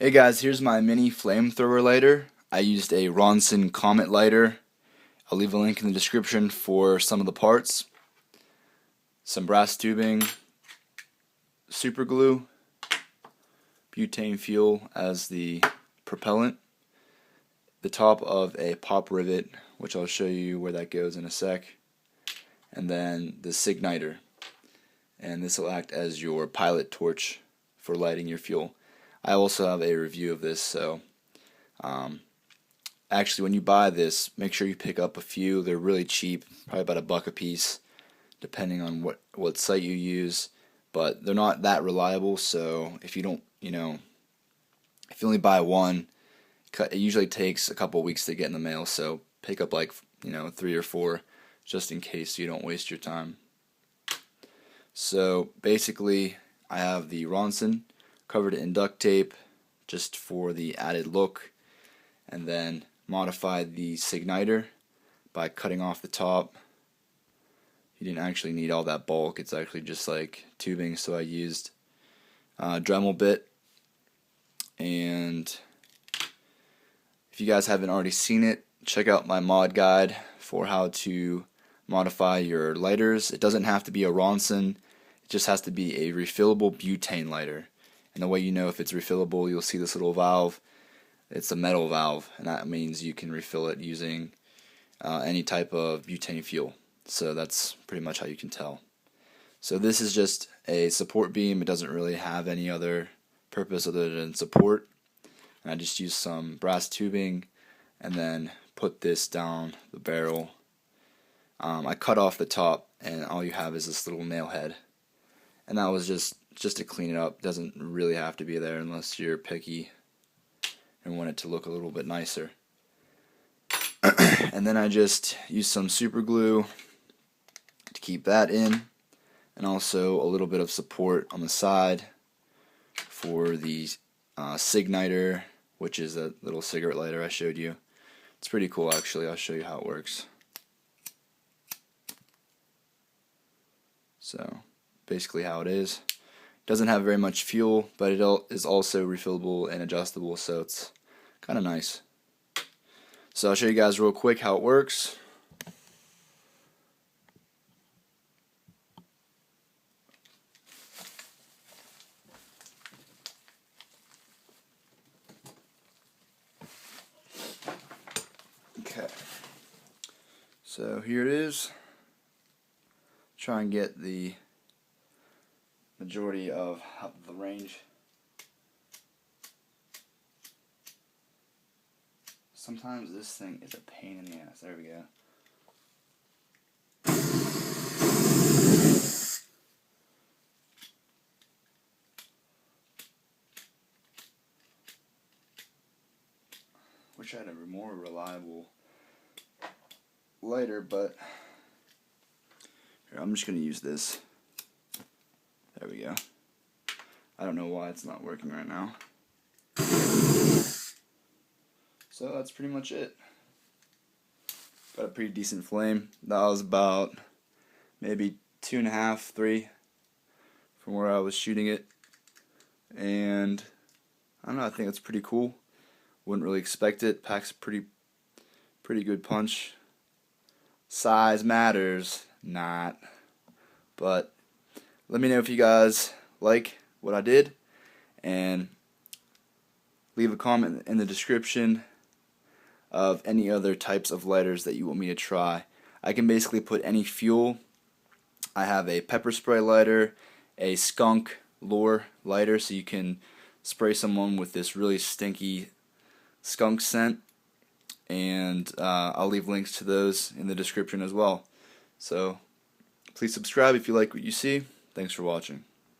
Hey guys, here's my mini flamethrower lighter. I used a Ronson Comet lighter. I'll leave a link in the description for some of the parts. Some brass tubing, super glue, butane fuel as the propellant, the top of a pop rivet, which I'll show you where that goes in a sec, and then the Cignitor. And this will act as your pilot torch for lighting your fuel. I also have a review of this, so actually when you buy this, make sure you pick up a few. They're really cheap, probably about $1 a piece, depending on what site you use, but they're not that reliable, so if you don't, if you only buy one, it usually takes a couple weeks to get in the mail, so pick up like 3 or 4 just in case you don't waste your time. So basically I have the Ronson, covered it in duct tape just for the added look, and then modified the Cignitor by cutting off the top. You didn't actually need all that bulk, it's actually just like tubing, so I used Dremel bit. And if you guys haven't already seen it, check out my mod guide for how to modify your lighters. It doesn't have to be a Ronson, it just has to be a refillable butane lighter. And the way you know if it's refillable, you'll see this little valve. It's a metal valve, and that means you can refill it using any type of butane fuel. So that's pretty much how you can tell. So this is just a support beam. It doesn't really have any other purpose other than support. And I just used some brass tubing and then put this down the barrel. I cut off the top, and all you have is this little nail head. And that was just to clean it up. It doesn't really have to be there unless you're picky and want it to look a little bit nicer. And then I just used some super glue to keep that in, and also a little bit of support on the side for the Cignitor, which is a little cigarette lighter I showed you. It's pretty cool actually. I'll show you how it works. So basically how it is. Doesn't have very much fuel, but it is also refillable and adjustable, so it's kind of nice. So I'll show you guys real quick how it works. Okay, so here it is. Try and get the majority of the range. Sometimes this thing is a pain in the ass. There we go. Wish I had a more reliable lighter, but here, I'm just going to use this. There we go. I don't know why it's not working right now. So that's pretty much it. Got a pretty decent flame. That was about maybe 2.5, 3 from where I was shooting it. And I don't know, I think it's pretty cool. Wouldn't really expect it. Packs a pretty good punch. Size matters, not. But let me know if you guys like what I did, and leave a comment in the description of any other types of lighters that you want me to try. I can basically put any fuel. I have a pepper spray lighter, a skunk lure lighter, so you can spray someone with this really stinky skunk scent, and I'll leave links to those in the description as well. So please subscribe if you like what you see. Thanks for watching.